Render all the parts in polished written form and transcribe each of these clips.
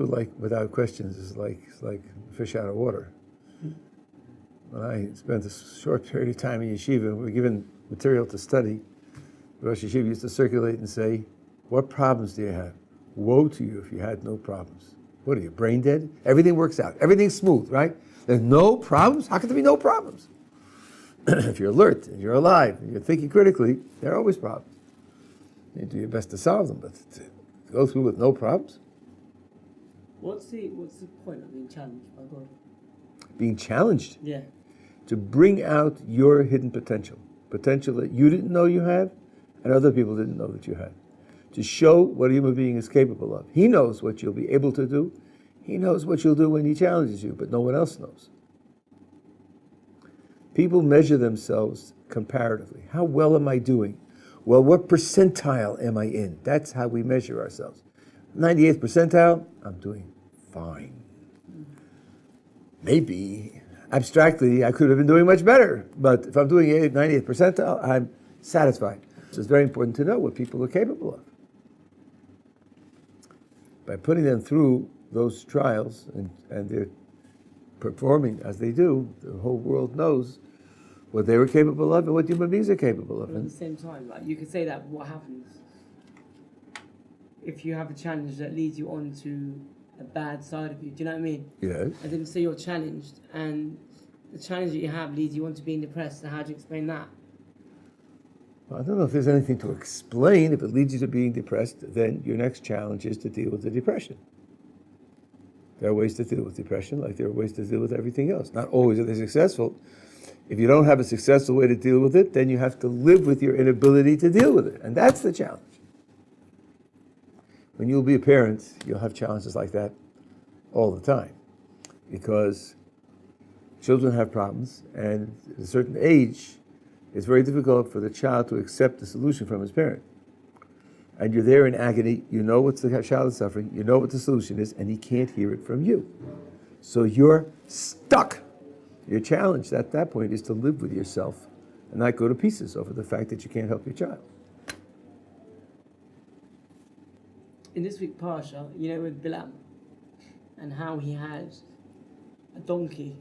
of like without questions is like fish out of water. When I spent a short period of time in yeshiva, we were given material to study. Rosh Yeshiva used to circulate and say, "What problems do you have? Woe to you if you had no problems. What are you, brain dead? Everything works out. Everything's smooth, right? There's no problems? How can there be no problems?" If you're alert, and you're alive, and you're thinking critically, there are always problems. You do your best to solve them, but to go through with no problems? What's the point of being challenged by God? Being challenged? Yeah. To bring out your hidden potential. Potential that you didn't know you had, and other people didn't know that you had. To show what a human being is capable of. He knows what you'll be able to do. He knows what you'll do when he challenges you, but no one else knows. People measure themselves comparatively. How well am I doing? Well, what percentile am I in? That's how we measure ourselves. 98th percentile, I'm doing fine. Maybe, abstractly, I could have been doing much better, but if I'm doing 90th percentile, I'm satisfied. So it's very important to know what people are capable of. By putting them through those trials and they're performing as they do, the whole world knows what they were capable of and what human beings are capable of. But at the same time, like, you could say that what happens if you have a challenge that leads you on to a bad side of you. Do you know what I mean? Yes. And then say you're challenged and the challenge that you have leads you on to being depressed. So how do you explain that? Well, I don't know if there's anything to explain. If it leads you to being depressed, then your next challenge is to deal with the depression. There are ways to deal with depression, like there are ways to deal with everything else. Not always are they successful. If you don't have a successful way to deal with it, then you have to live with your inability to deal with it. And that's the challenge. When you'll be a parent, you'll have challenges like that all the time. Because children have problems, and at a certain age, it's very difficult for the child to accept the solution from his parent. And you're there in agony, you know what the child is suffering, you know what the solution is, and he can't hear it from you. So you're stuck. Your challenge at that point is to live with yourself and not go to pieces over the fact that you can't help your child. In this week's Parsha, you know, with Bilam, and how he had a donkey,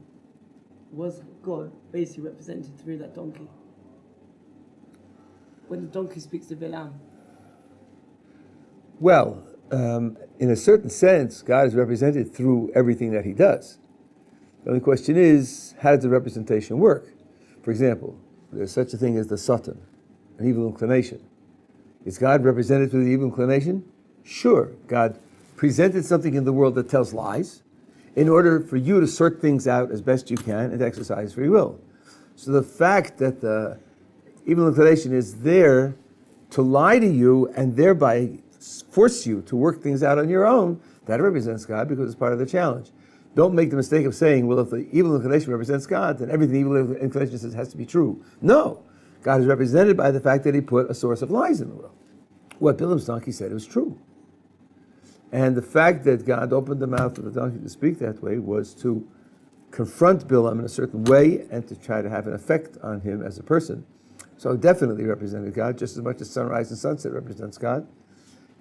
was God basically represented through that donkey? When the donkey speaks to Bilam. Well, in a certain sense, God is represented through everything that he does. The only question is, how does the representation work? For example, there's such a thing as the Satan, an evil inclination. Is God represented through the evil inclination? Sure, God presented something in the world that tells lies in order for you to sort things out as best you can and exercise free will. So the fact that the evil inclination is there to lie to you and thereby force you to work things out on your own, that represents God because it's part of the challenge. Don't make the mistake of saying, well, if the evil inclination represents God, then everything the evil inclination says has to be true. No. God is represented by the fact that he put a source of lies in the world. What Bilam's donkey said was true. And the fact that God opened the mouth of the donkey to speak that way was to confront Bilam in a certain way and to try to have an effect on him as a person. So it definitely represented God, just as much as sunrise and sunset represents God.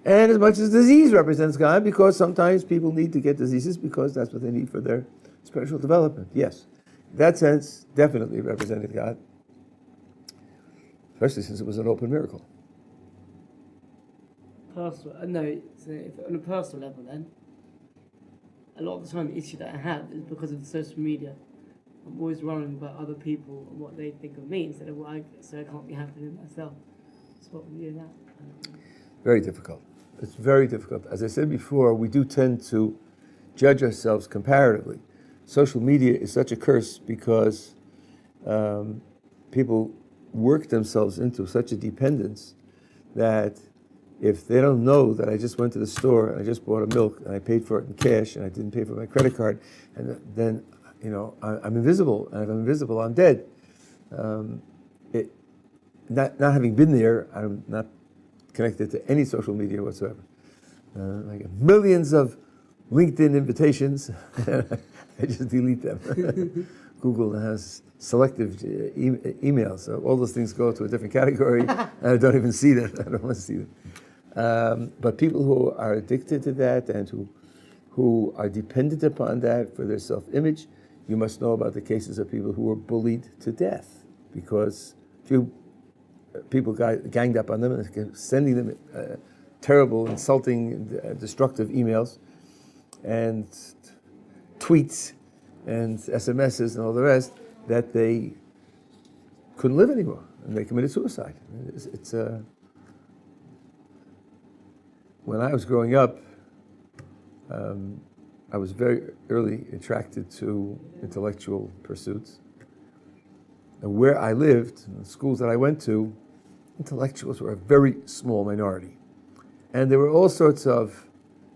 And as much as disease represents God, because sometimes people need to get diseases because that's what they need for their spiritual development. Yes, in that sense, definitely represented God, especially since it was an open miracle. Personal, no, if on a personal level then, a lot of the time the issue that I have is because of the social media. I'm always worrying about other people and what they think of me instead of what so I can't be happy with myself. So what would you do that? Very difficult. It's very difficult. As I said before, we do tend to judge ourselves comparatively. Social media is such a curse because people work themselves into such a dependence that if they don't know that I just went to the store and I just bought a milk and I paid for it in cash and I didn't pay for my credit card, and then I'm invisible, and if I'm invisible, I'm dead. Not having been there, I'm not connected to any social media whatsoever. I get millions of LinkedIn invitations, I just delete them. Google has selective emails, so all those things go to a different category, and I don't even see them. I don't want to see them. But people who are addicted to that and who who are dependent upon that for their self-image. You must know about the cases of people who were bullied to death because people ganged up on them and sending them terrible, insulting, destructive emails and tweets and SMSs and all the rest, that they couldn't live anymore and they committed suicide. When I was growing up, I was very early attracted to intellectual pursuits. And where I lived, in the schools that I went to, intellectuals were a very small minority. And there were all sorts of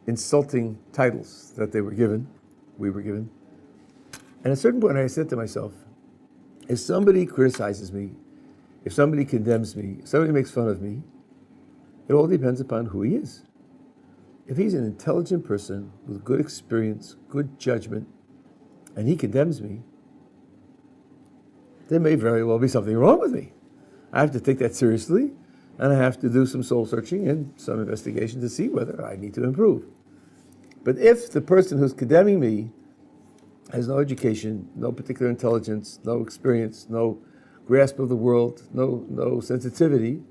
insulting titles that we were given. And at a certain point I said to myself, if somebody criticizes me, if somebody condemns me, if somebody makes fun of me, it all depends upon who he is. If he's an intelligent person with good experience, good judgment, and he condemns me, there may very well be something wrong with me. I have to take that seriously, and I have to do some soul searching and some investigation to see whether I need to improve. But if the person who's condemning me has no education, no particular intelligence, no experience, no grasp of the world, no sensitivity,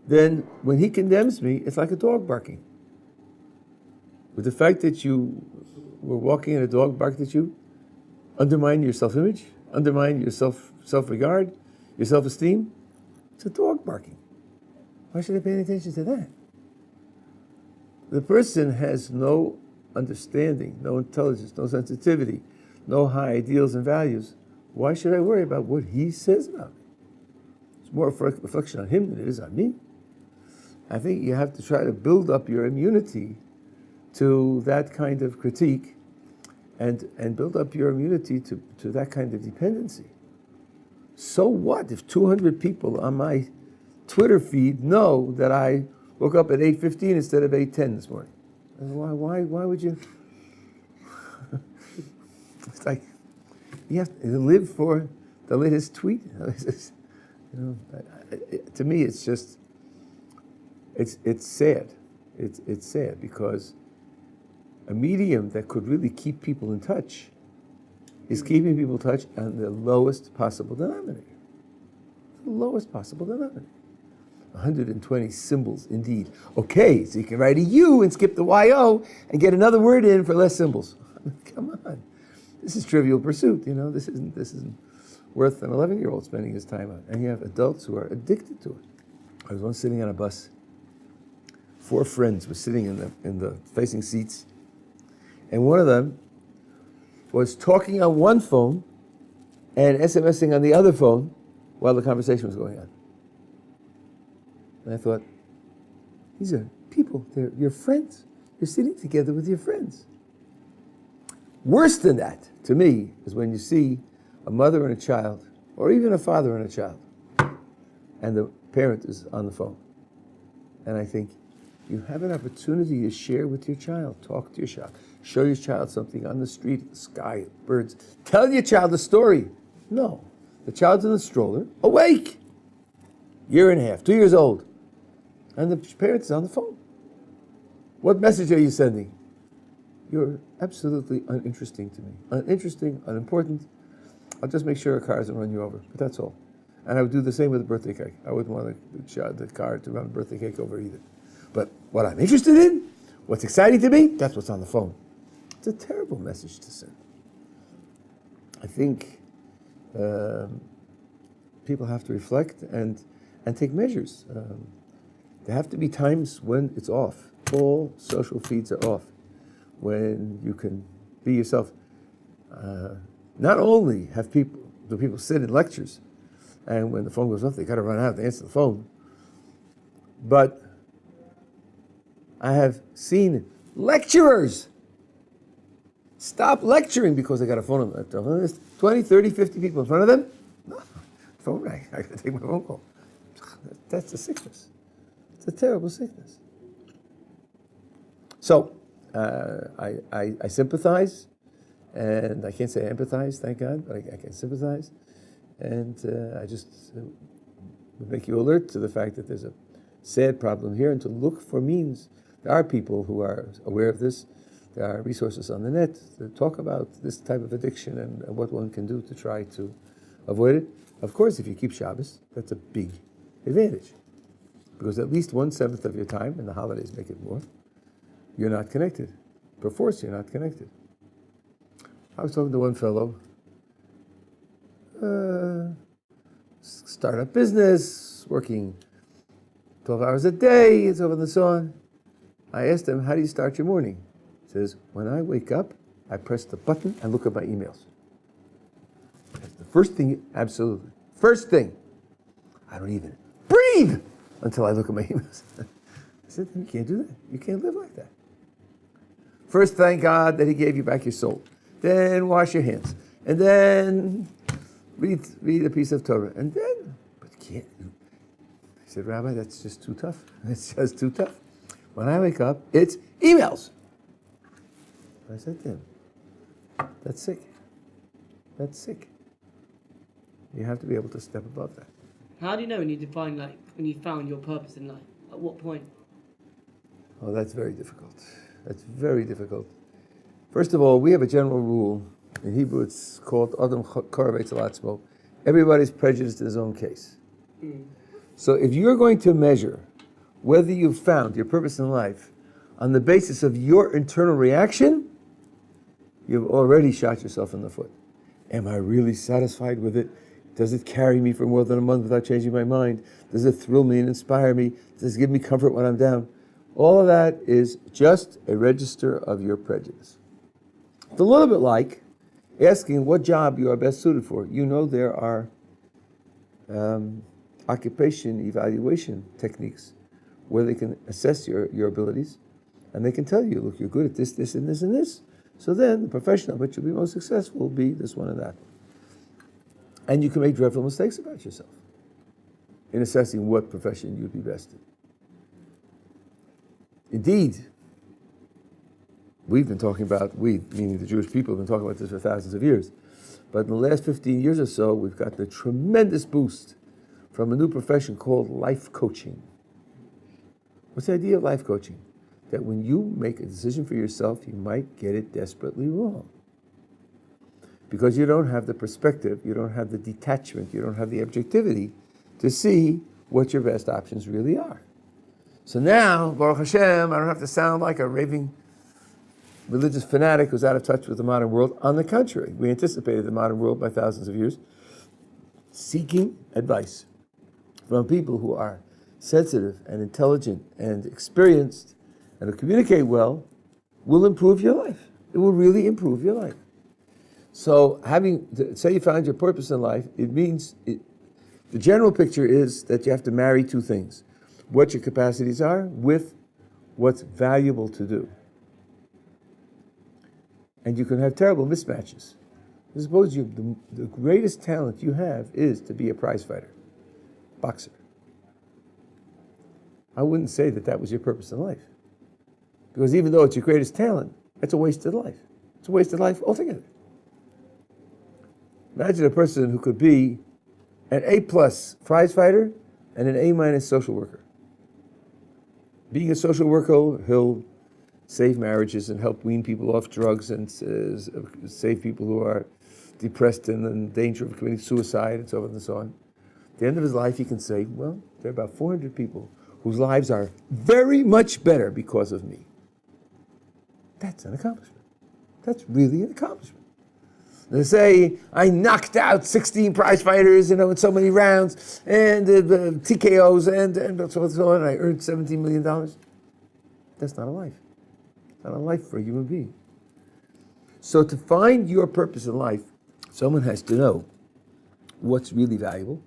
then when he condemns me, it's like a dog barking. With the fact that you were walking and a dog barked at you, undermine your self-image, undermine your self-regard, your self-esteem, it's a dog barking. Why should I pay any attention to that? The person has no understanding, no intelligence, no sensitivity, no high ideals and values. Why should I worry about what he says about me? It's more a reflection on him than it is on me. I think you have to try to build up your immunity to that kind of critique and build up your immunity to that kind of dependency. So what if 200 people on my Twitter feed know that I woke up at 8:15 instead of 8:10 this morning? Why would you? It's like you have to live for the latest tweet. To me, it's just it's sad. It's sad because a medium that could really keep people in touch is keeping people in touch on the lowest possible denominator. The lowest possible denominator. 120 symbols, indeed. Okay, so you can write a U and skip the YO and get another word in for less symbols. Come on. This is Trivial Pursuit, This isn't worth an 11-year-old spending his time on. And you have adults who are addicted to it. I was once sitting on a bus. 4 friends were sitting in the facing seats. And one of them was talking on one phone and SMSing on the other phone while the conversation was going on. And I thought, these are people, they're your friends. You're sitting together with your friends. Worse than that, to me, is when you see a mother and a child, or even a father and a child, and the parent is on the phone. And I think, you have an opportunity to share with your child, talk to your child, show your child something on the street, the sky, birds. Tell your child a story. No. The child's in the stroller, awake, 1.5 years, 2 years old. And the parents is on the phone. What message are you sending? You're absolutely uninteresting to me. Uninteresting, unimportant. I'll just make sure a car doesn't run you over, but that's all. And I would do the same with a birthday cake. I wouldn't want the car to run a birthday cake over either. But what I'm interested in, what's exciting to me, that's what's on the phone. It's a terrible message to send. I think people have to reflect and take measures. There have to be times when it's off. All social feeds are off. When you can be yourself. Not only do people sit in lectures, and when the phone goes off, they got to run out to answer the phone. But I have seen lecturers stop lecturing because they got a phone on them. There's 20, 30, 50 people in front of them. No, phone rang. I got to take my phone call. That's a sickness. It's a terrible sickness. So I sympathize, and I can't say I empathize, thank God, but I can sympathize. And I just would make you alert to the fact that there's a sad problem here and to look for means. There are people who are aware of this. There are resources on the net that talk about this type of addiction and what one can do to try to avoid it. Of course, if you keep Shabbos, that's a big advantage. Because at least 1/7 of your time, and the holidays make it more, you're not connected. Perforce, you're not connected. I was talking to one fellow, startup business, working 12 hours a day, and so on and so on. I asked him, how do you start your morning? He says, when I wake up, I press the button and look at my emails. That's the first thing, absolutely. First thing. I don't even breathe until I look at my emails. I said, you can't do that. You can't live like that. First, thank God that He gave you back your soul. Then wash your hands. And then read a piece of Torah. And then, but you can't. I said, Rabbi, that's just too tough. It's just too tough. When I wake up, it's emails. I said to him, that's sick. That's sick. You have to be able to step above that. How do you know when you define, like, when you found your purpose in life? At what point? Oh, that's very difficult. That's very difficult. First of all, we have a general rule. In Hebrew, it's called Adam Koravetz Alatzmo. Everybody's prejudiced in his own case. So if you're going to measure whether you've found your purpose in life on the basis of your internal reaction, you've already shot yourself in the foot. Am I really satisfied with it? Does it carry me for more than a month without changing my mind? Does it thrill me and inspire me? Does it give me comfort when I'm down? All of that is just a register of your prejudice. It's a little bit like asking what job you are best suited for. You know there are occupation evaluation techniques where they can assess your abilities, and they can tell you, look, you're good at this, this, and this, and this. So then the profession of which you'll be most successful will be this one and that. And you can make dreadful mistakes about yourself in assessing what profession you'd be best in. Indeed, we've been talking about, we, meaning the Jewish people, have been talking about this for thousands of years. But in the last 15 years or so, we've gotten a tremendous boost from a new profession called life coaching. What's the idea of life coaching? That when you make a decision for yourself, you might get it desperately wrong. Because you don't have the perspective, you don't have the detachment, you don't have the objectivity to see what your best options really are. So now, Baruch Hashem, I don't have to sound like a raving religious fanatic who's out of touch with the modern world. On the contrary, we anticipated the modern world by thousands of years, seeking advice from people who are sensitive and intelligent and experienced and who communicate well will improve your life. It will really improve your life. So say you found your purpose in life, it means, the general picture is that you have to marry two things. What your capacities are with what's valuable to do. And you can have terrible mismatches. Suppose the greatest talent you have is to be a prize fighter, boxer. I wouldn't say that was your purpose in life. Because even though it's your greatest talent, it's a wasted life. It's a wasted life altogether. Imagine a person who could be an A+ prize fighter and an A- social worker. Being a social worker, he'll save marriages and help wean people off drugs and save people who are depressed and in danger of committing suicide and so on and so on. At the end of his life, he can say, well, there are about 400 people whose lives are very much better because of me. That's an accomplishment. That's really an accomplishment. They say, I knocked out 16 prize fighters, in so many rounds, and TKOs, and so on, and I earned $17 million. That's not a life. Not a life for a human being. So to find your purpose in life, someone has to know what's really valuable.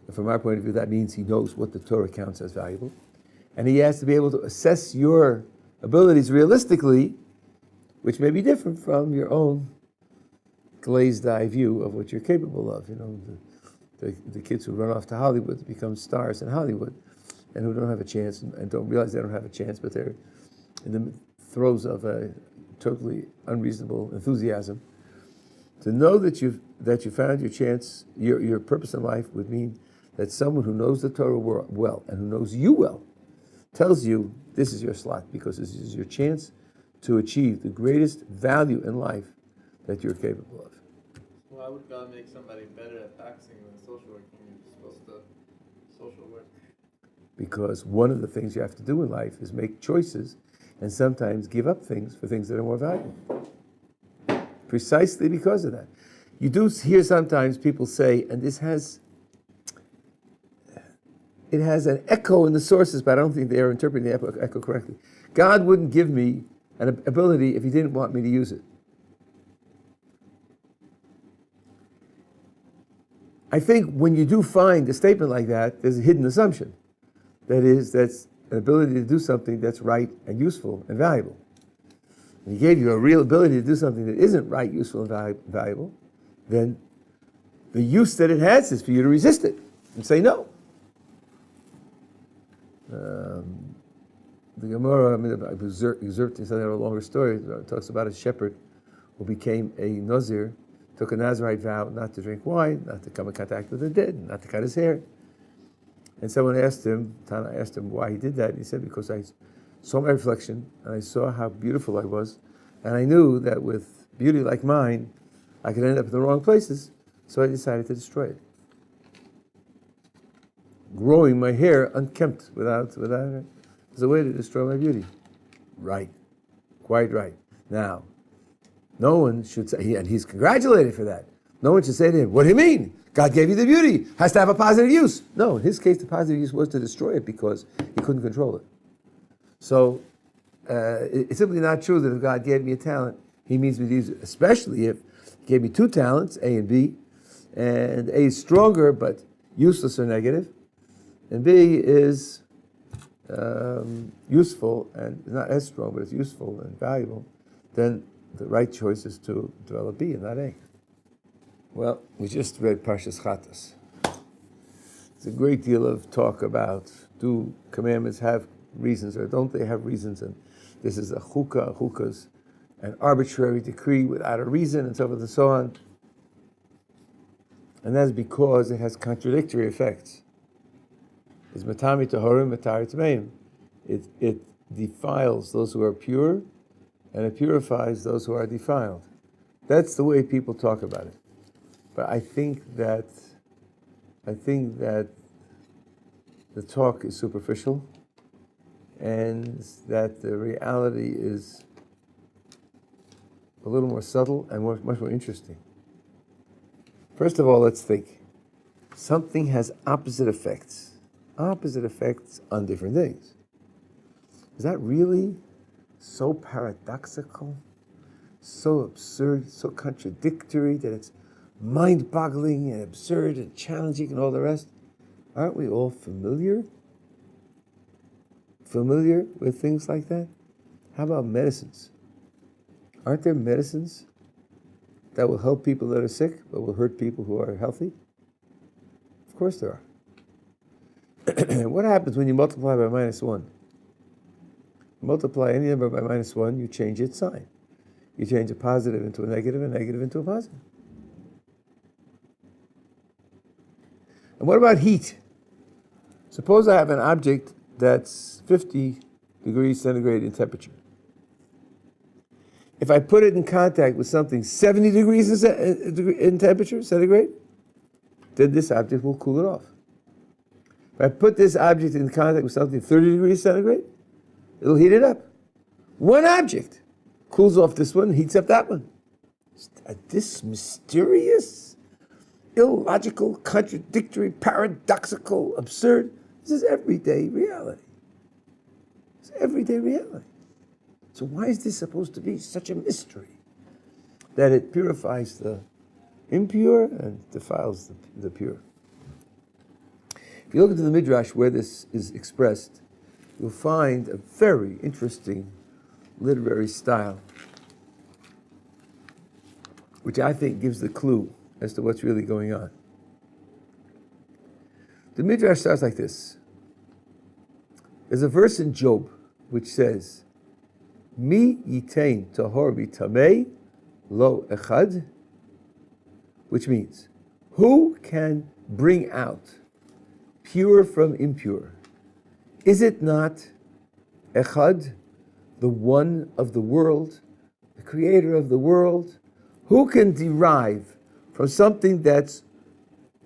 And from our point of view, that means he knows what the Torah counts as valuable. And he has to be able to assess your abilities realistically, which may be different from your own glazed eye view of what you're capable of. The kids who run off to Hollywood to become stars in Hollywood and who don't have a chance and don't realize they don't have a chance, but they're in the throes of a totally unreasonable enthusiasm. To know that you found your chance, your purpose in life would mean that someone who knows the Torah well and who knows you well tells you this is your slot because this is your chance to achieve the greatest value in life that you're capable of. Why would God make somebody better at boxing than social work when you're supposed to social work? Because one of the things you have to do in life is make choices and sometimes give up things for things that are more valuable. Precisely because of that. You do hear sometimes people say, and it has an echo in the sources, but I don't think they are interpreting the echo correctly. God wouldn't give me an ability if he didn't want me to use it. I think when you do find a statement like that, there's a hidden assumption. That is, that's an ability to do something that's right and useful and valuable. When he gave you a real ability to do something that isn't right, useful, and valuable, then the use that it has is for you to resist it and say no. The Gemara, exerting something of a longer story, talks about a shepherd who became a Nazir, took a Nazirite vow not to drink wine, not to come in contact with the dead, not to cut his hair. And someone asked him, Tana asked him why he did that. And he said, because I saw my reflection and I saw how beautiful I was, and I knew that with beauty like mine, I could end up in the wrong places, so I decided to destroy it. Growing my hair unkempt without it is a way to destroy my beauty. Right. Quite right. Now, no one should say, and he's congratulated for that. No one should say to him, what do you mean? God gave you the beauty. Has to have a positive use. No, in his case, the positive use was to destroy it because he couldn't control it. So, it's simply not true that if God gave me a talent, he means me to use it, especially if he gave me two talents, A and B, and A is stronger but useless or negative, and B is useful and not as strong, but it's useful and valuable, then the right choice is to develop B and not A. Well, we just read Parshas Chatas. There's a great deal of talk about, do commandments have reasons or don't they have reasons? And this is a chukah's an arbitrary decree without a reason, and so forth and so on. And that's because it has contradictory effects. It's matami tahorim, matari tmeim. It defiles those who are pure, and it purifies those who are defiled. That's the way people talk about it. But I think that the talk is superficial, and that the reality is a little more subtle and much more interesting. First of all, let's think. Something has opposite effects on different things. Is that really so paradoxical, so absurd, so contradictory that it's mind-boggling and absurd and challenging and all the rest? Aren't we all familiar with things like that? How about medicines? Aren't there medicines that will help people that are sick but will hurt people who are healthy? Of course there are. What happens when you multiply by -1? Multiply any number by -1, you change its sign. You change a positive into a negative into a positive. And what about heat? Suppose I have an object that's 50 degrees centigrade in temperature. If I put it in contact with something 70 degrees in temperature, centigrade, then this object will cool it off. If I put this object in contact with something 30 degrees centigrade, it'll heat it up. One object cools off this one, heats up that one. This mysterious, illogical, contradictory, paradoxical, absurd, this is everyday reality. It's everyday reality. So why is this supposed to be such a mystery? That it purifies the impure and defiles the pure. If you look into the Midrash where this is expressed, you'll find a very interesting literary style, which I think gives the clue as to what's really going on. The Midrash starts like this. There's a verse in Job which says, Mi yitain tahor v'tamei lo echad, which means, who can bring out pure from impure? Is it not echad, the one of the world, the creator of the world? Who can derive from something that's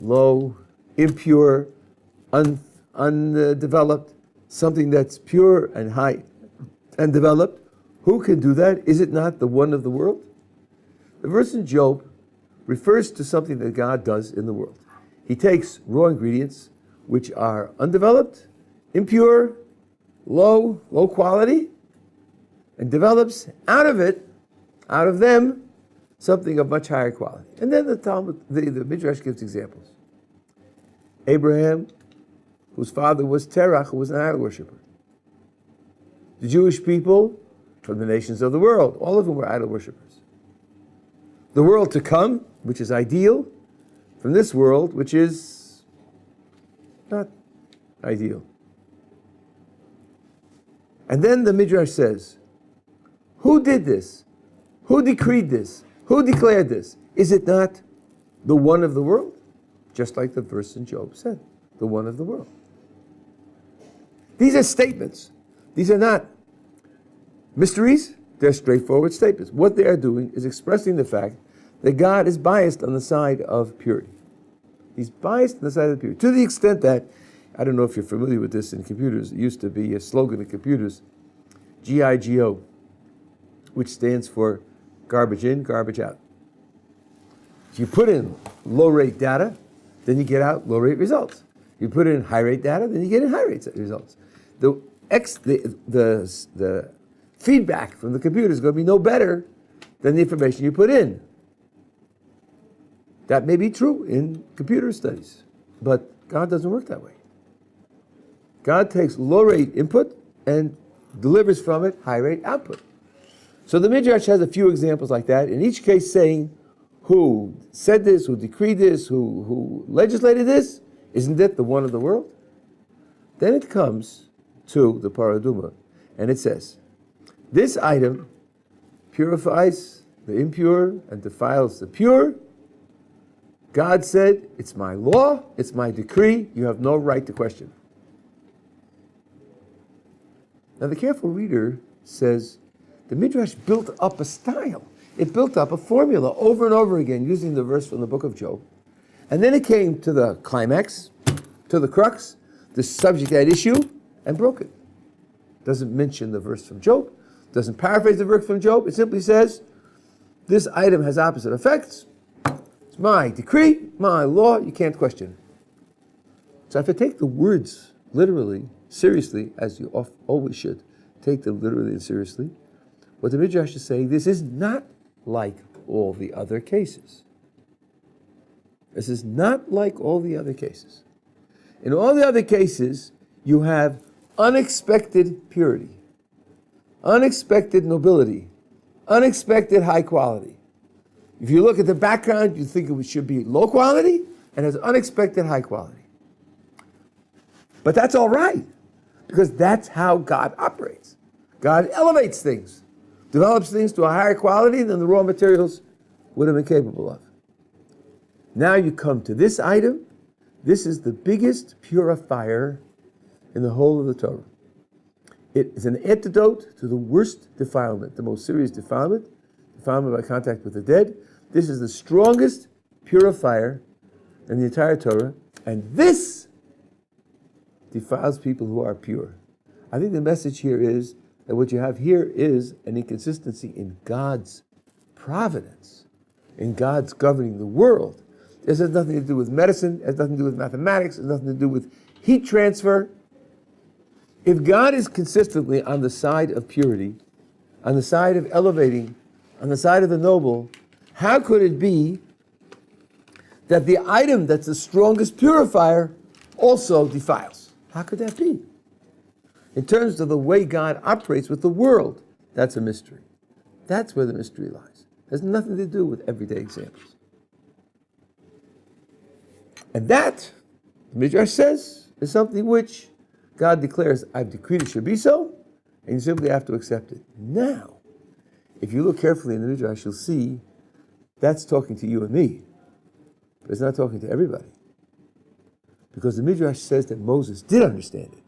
low, impure, undeveloped, something that's pure and high and developed? Who can do that? Is it not the one of the world? The verse in Job refers to something that God does in the world. He takes raw ingredients, which are undeveloped, impure, low quality, and develops out of them, something of much higher quality. And then the Midrash gives examples. Abraham, whose father was Terach, who was an idol worshiper. The Jewish people from the nations of the world, all of them were idol worshippers. The world to come, which is ideal, from this world, which is not ideal. And then the Midrash says, who did this? Who decreed this? Who declared this? Is it not the one of the world? Just like the verse in Job said, the one of the world. These are statements. These are not mysteries. They're straightforward statements. What they are doing is expressing the fact that God is biased on the side of purity. He's biased on the side of purity. To the extent that, I don't know if you're familiar with this in computers, it used to be a slogan in computers, GIGO, which stands for garbage in, garbage out. If you put in low rate data, then you get out low rate results. You put in high rate data, then you get in high rate results. The feedback from the computer is going to be no better than the information you put in. That may be true in computer studies, but God doesn't work that way. God takes low rate input and delivers from it high rate output. So the Midrash has a few examples like that, in each case saying who said this, who decreed this, who legislated this. Isn't it the one of the world? Then it comes to the paraduma, and it says, this item purifies the impure and defiles the pure. God said, it's my law, it's my decree, you have no right to question. Now the careful reader says, the Midrash built up a style. It built up a formula over and over again using the verse from the book of Job. And then it came to the climax, to the crux, the subject at issue, and broke it. Doesn't mention the verse from Job, doesn't paraphrase the verse from Job. It simply says, this item has opposite effects. It's my decree, my law, you can't question it. So if I take the words literally, seriously, as you always should, take them literally and seriously, what the Midrash is saying, this is not like all the other cases. This is not like all the other cases. In all the other cases, you have unexpected purity, unexpected nobility, unexpected high quality. If you look at the background, you think it should be low quality and has unexpected high quality. But that's all right, because that's how God operates. God elevates things, develops things to a higher quality than the raw materials would have been capable of. Now you come to this item. This is the biggest purifier in the whole of the Torah. It is an antidote to the worst defilement, the most serious defilement by contact with the dead. This is the strongest purifier in the entire Torah, and this defiles people who are pure. I think the message here is that what you have here is an inconsistency in God's providence, in God's governing the world. This has nothing to do with medicine, it has nothing to do with mathematics, it has nothing to do with heat transfer. If God is consistently on the side of purity, on the side of elevating, on the side of the noble, how could it be that the item that's the strongest purifier also defiles? How could that be? In terms of the way God operates with the world, that's a mystery. That's where the mystery lies. It has nothing to do with everyday examples. And that, the Midrash says, is something which God declares, I've decreed it should be so, and you simply have to accept it. Now, if you look carefully in the Midrash, you'll see that's talking to you and me, but it's not talking to everybody. Because the Midrash says that Moses did understand it.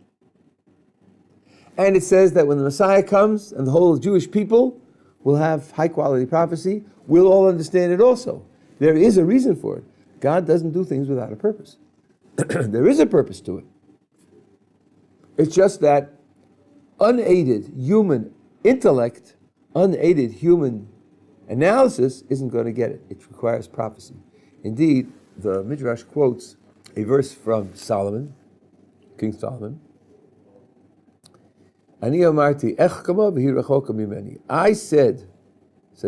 And it says that when the Messiah comes and the whole Jewish people will have high quality prophecy, we'll all understand it also. There is a reason for it. God doesn't do things without a purpose. There is a purpose to it. It's just that unaided human intellect, unaided human analysis isn't going to get it. It requires prophecy. Indeed, the Midrash quotes a verse from Solomon, King Solomon. I said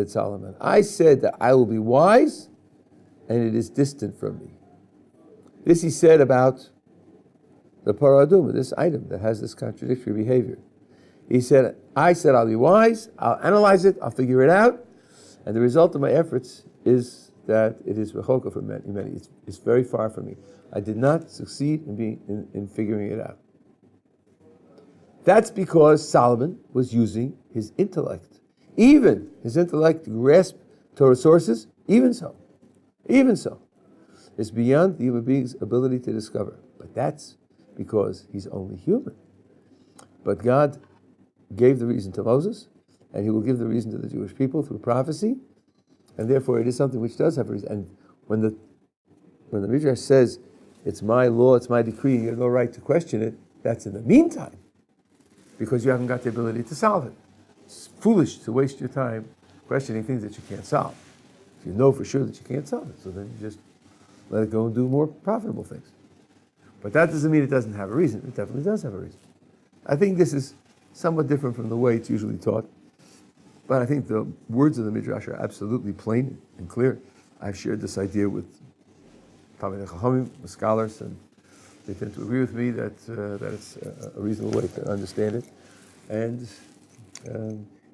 Solomon, I said that I will be wise, and it is distant from me. This he said about the paraduma, this item that has this contradictory behavior. He said, I said I'll be wise, I'll analyze it, I'll figure it out, and the result of my efforts is that it is rechoka from many. It's very far from me. I did not succeed in figuring it out. That's because Solomon was using his intellect. Even his intellect to grasp Torah sources, even so. It's beyond the human being's ability to discover. But that's because he's only human. But God gave the reason to Moses, and he will give the reason to the Jewish people through prophecy, and therefore it is something which does have a reason. And when the Midrash says, it's my law, it's my decree, and you have no right to question it, that's in the meantime, because you haven't got the ability to solve it. It's foolish to waste your time questioning things that you can't solve. If you know for sure that you can't solve it, so then you just let it go and do more profitable things. But that doesn't mean it doesn't have a reason. It definitely does have a reason. I think this is somewhat different from the way it's usually taught. But I think the words of the Midrash are absolutely plain and clear. I've shared this idea with Talmidei Chachamim, with scholars, and they tend to agree with me that it's a reasonable way to understand it. And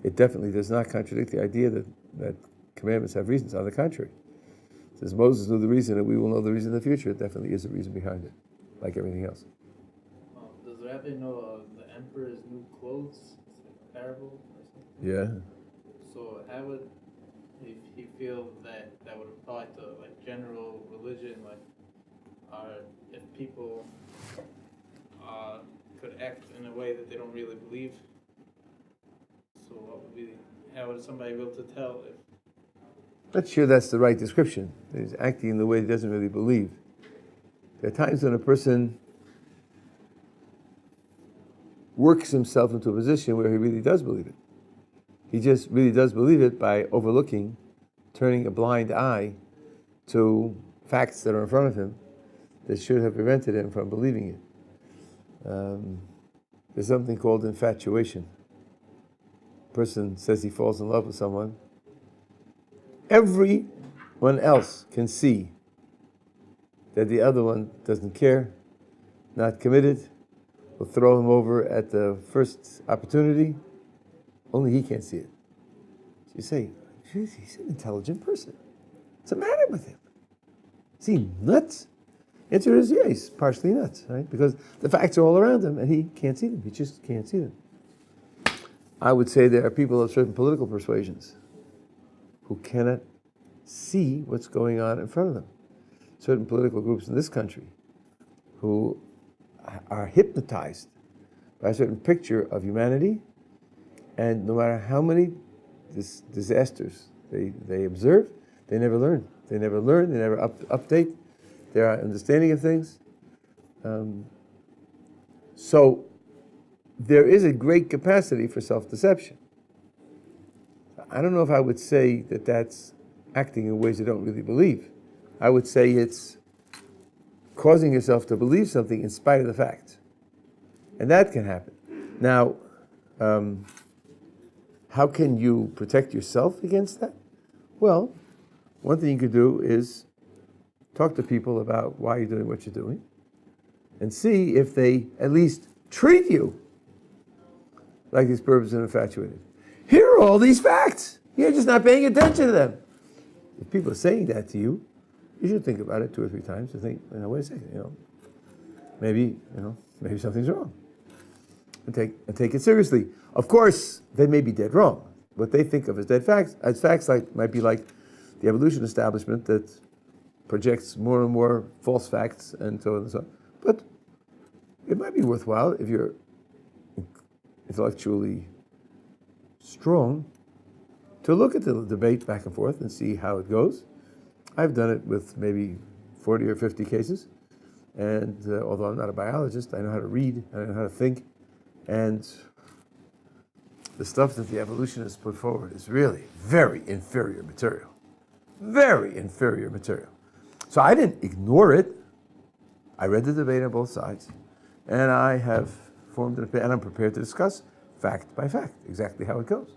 it definitely does not contradict the idea that commandments have reasons. On the contrary. Since Moses knew the reason and we will know the reason in the future, it definitely is a reason behind it, like everything else. Does Rabbi know of the emperor's new clothes? It's like a parable or something? Yeah. So how would he feel that would apply to like general religion, if people could act in a way that they don't really believe? So how would somebody be able to tell if? Not sure that's the right description. He's acting in the way he doesn't really believe. There are times when a person works himself into a position where he really does believe it. He just really does believe it by overlooking, turning a blind eye to facts that are in front of him that should have prevented him from believing it. There's something called infatuation. A person says he falls in love with someone. Everyone else can see that the other one doesn't care, not committed, will throw him over at the first opportunity. Only he can't see it. So you say, he's an intelligent person. What's the matter with him? Is he nuts? Answer is, yeah, he's partially nuts, right? Because the facts are all around him and he can't see them. He just can't see them. I would say there are people of certain political persuasions who cannot see what's going on in front of them. Certain political groups in this country who are hypnotized by a certain picture of humanity, and no matter how many disasters they observe, they never learn. They never update their understanding of things. So there is a great capacity for self-deception. I don't know if I would say that that's acting in ways you don't really believe. I would say it's causing yourself to believe something in spite of the facts. And that can happen. Now, how can you protect yourself against that? Well, one thing you could do is talk to people about why you're doing what you're doing and see if they at least treat you like these perverts and infatuated. Here are all these facts. You're just not paying attention to them. If people are saying that to you, you should think about it 2 or 3 times and think, wait a second, maybe something's wrong. And take it seriously. Of course, they may be dead wrong. What they think of as dead facts, might be like the evolution establishment that projects more and more false facts and so on and so on. But it might be worthwhile if you're intellectually strong to look at the debate back and forth and see how it goes. I've done it with maybe 40 or 50 cases, and although I'm not a biologist, I know how to read, I know how to think, and the stuff that the evolutionists put forward is really very inferior material. Very inferior material. So I didn't ignore it. I read the debate on both sides, and I have formed an opinion, and I'm prepared to discuss fact by fact exactly how it goes.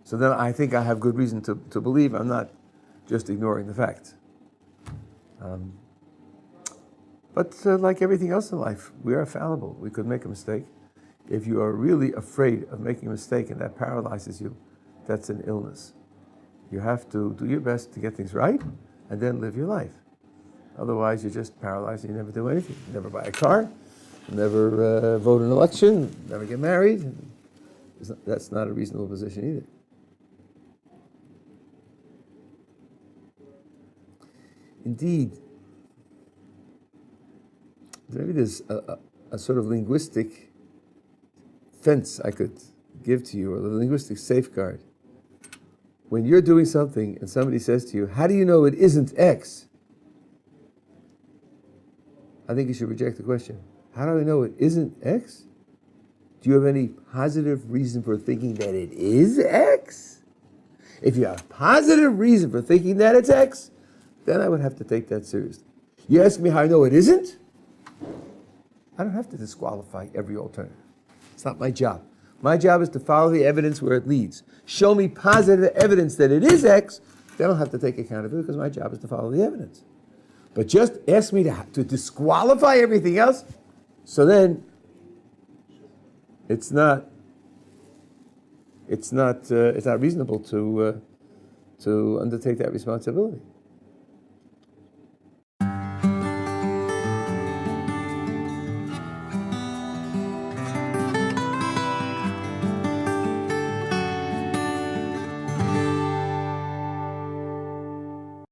So then I think I have good reason to believe I'm not just ignoring the facts. But like everything else in life, we are fallible. We could make a mistake. If you are really afraid of making a mistake and that paralyzes you, that's an illness. You have to do your best to get things right and then live your life. Otherwise, you're just paralyzed and you never do anything. You never buy a car, never vote in an election, never get married. That's not a reasonable position either. Indeed, maybe there's a sort of linguistic fence I could give to you, or a linguistic safeguard. When you're doing something and somebody says to you, how do you know it isn't X? I think you should reject the question. How do I know it isn't X? Do you have any positive reason for thinking that it is X? If you have a positive reason for thinking that it's X, then I would have to take that seriously. You ask me how I know it isn't? I don't have to disqualify every alternative. It's not my job. My job is to follow the evidence where it leads. Show me positive evidence that it is X, then I'll have to take account of it because my job is to follow the evidence. But just ask me to disqualify everything else, so then it's not reasonable to undertake that responsibility.